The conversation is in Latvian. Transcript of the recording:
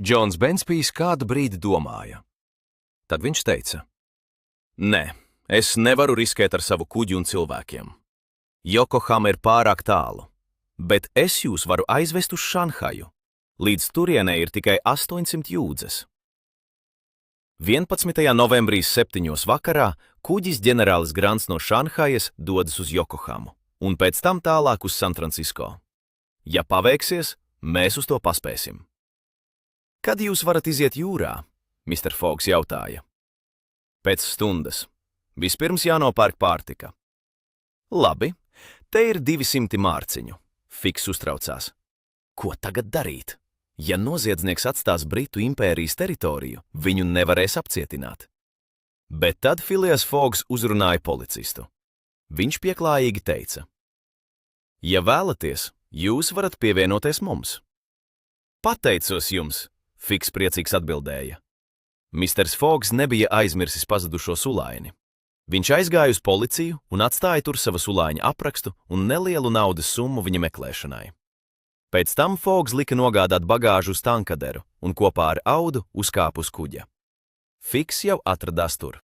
Džons Benspijs kādu brīdi domāja. Tad viņš teica: Nē, es nevaru riskēt ar savu kuģi un cilvēkiem. Jokohama ir pārāk tālu, bet es jūs varu aizvest uz Šanhaju. Līdz turienei ir tikai 800 jūdzes. 11. novembrī 7. vakarā kuģis ģenerālis Grants no Šanhajas dodas uz Jokohamu un pēc tam tālāk uz Sanfrancisko. Ja paveiksies, mēs uz to paspēsim. Kad jūs varat iziet jūrā? Mr. Fogs jautāja. Pēc stundas. Vispirms jānopērk pārtika. Labi, te ir 200 mārciņu. Fiks uztraucās. Ko tagad darīt? Ja noziedznieks atstās Britu impērijas teritoriju, viņu nevarēs apcietināt. Bet tad Phileas Foggs uzrunāja policistu. Viņš pieklājīgi teica: Ja vēlaties, jūs varat pievienoties mums. Pateicos jums, Fiks priecīgs atbildēja. Misters Foggs nebija aizmirsis pazudušo sulaini. Viņš aizgāja uz policiju un atstāja tur sava sulaiņa aprakstu un nelielu naudas summu viņa meklēšanai. Pēc tam Foggs lika nogādāt bagāžu uz Tankaderu un kopā ar Audu uzkāpa uz kuģa. Fiks jau atradās tur.